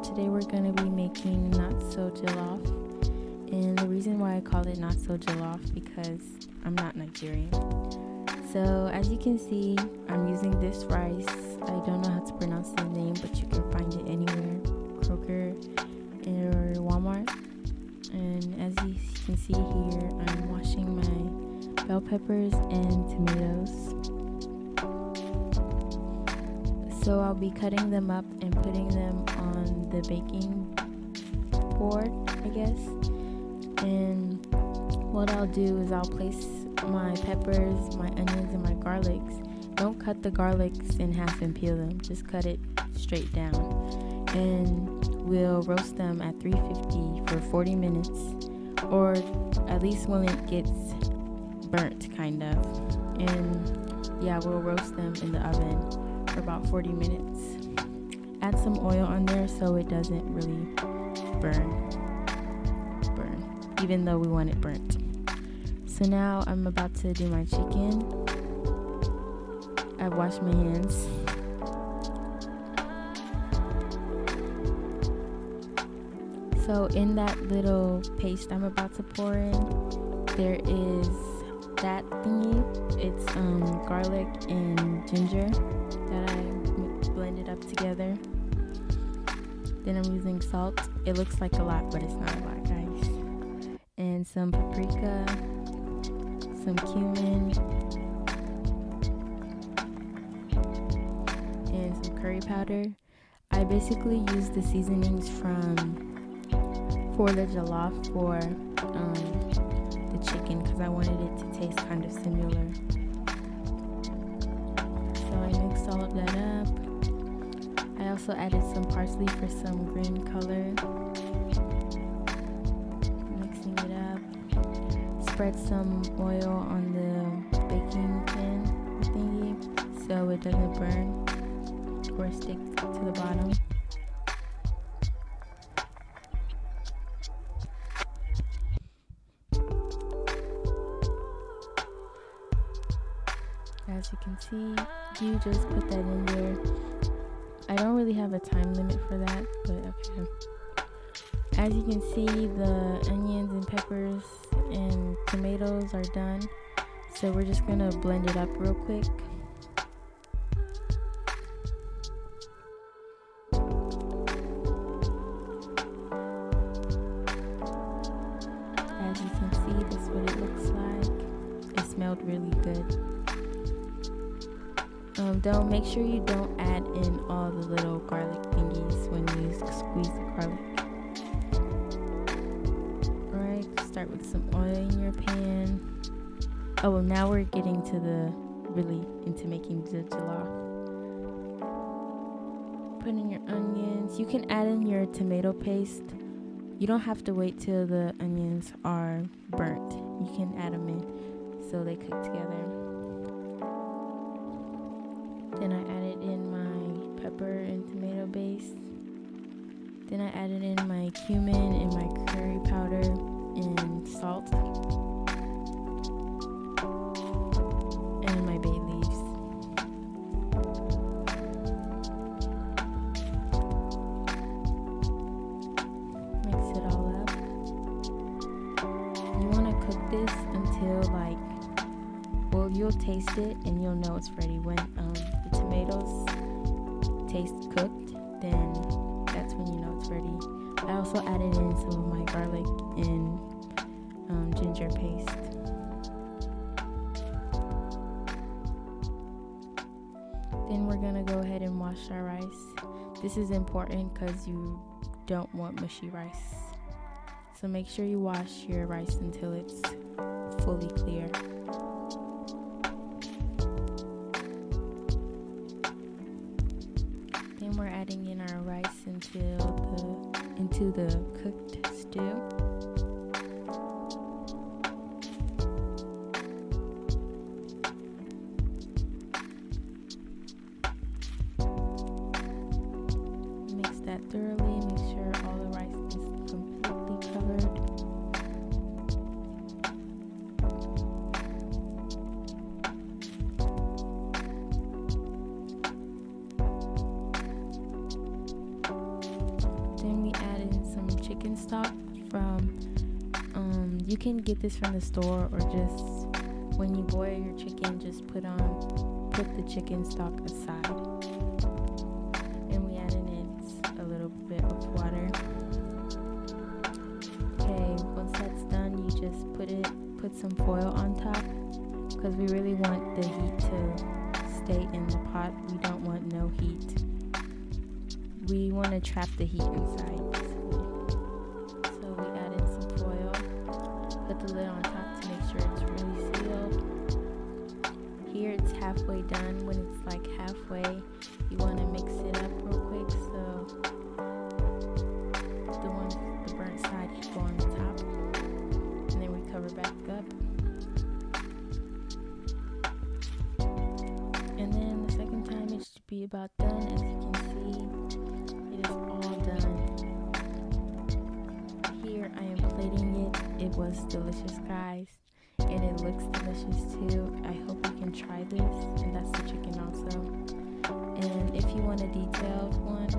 today we're going to be making not so jollof, and the reason why I call it not so jollof because I'm not Nigerian. So as you can see, I'm using this rice. I don't know how to pronounce the name, but you can find it anywhere, Kroger or Walmart. And as you can see here, I'm washing my bell peppers and tomatoes. So I'll be cutting them up and putting them on the baking board, I guess. And what I'll do is I'll place my peppers, my onions, and my garlics. Don't cut the garlics in half and peel them. Just cut it straight down. And we'll roast them at 350 for 40 minutes, or at least when it gets burnt, kind of. And yeah, we'll roast them in the oven for about 40 minutes. Add some oil on there so it doesn't really burn, even though we want it burnt. So now I'm about to do my chicken. I've washed my hands. So in that little paste I'm about to pour in, there is that thingy. It's garlic and ginger that I blended up together. Then I'm using salt. It looks like a lot, but it's not a lot, guys. And some paprika, some cumin, and some curry powder. I basically use the seasonings for the jollof for the chicken because I wanted it to taste kind of similar. So I mixed all of that up. I also added some parsley for some green color. Mixing it up. Spread some oil on the baking pan thingy so it doesn't burn or stick to the bottom. As you can see, you just put that in there. I don't really have a time limit for that, but okay. As you can see, the onions and peppers and tomatoes are done. So we're just gonna blend it up real quick. As you can see, this is what it looks like. It smelled really good. Don't make sure you don't add in all the little garlic thingies when you squeeze the garlic. Alright, start with some oil in your pan. Oh, well, now we're getting to really into making the jollof. Put in your onions. You can add in your tomato paste. You don't have to wait till the onions are burnt. You can add them in so they cook together. Then I added in my pepper and tomato base. Then I added in my cumin and my curry powder and salt. And my bay leaves. Mix it all up. You want to cook this until you'll taste it and you'll know it's ready. When the tomatoes taste cooked, then that's when you know it's ready. I also added in some of my garlic and ginger paste. Then we're gonna go ahead and wash our rice. This is important because you don't want mushy rice. So make sure you wash your rice until it's fully clear. Then we're adding in our rice into the cooked stew. Mix that thoroughly. Make sure all the rice is completely covered. stock from you can get this from the store, or just when you boil your chicken, just put the chicken stock aside. And we add in a little bit of water. Okay, once that's done, you just put some foil on top, because we really want the heat to stay in the pot. We don't want no heat. We want to trap the heat inside. So we add in some foil, put the lid on top to make sure it's really sealed. Here it's halfway done. When it's like halfway, you want to mix it up real quick so the burnt side can go on the top. And then we cover back up. And then the second time it should be about done. As you can see, it is all done. Here I am plating it. It was delicious, guys, and it looks delicious too. I hope you can try this. And that's the chicken also. And if you want a detailed one,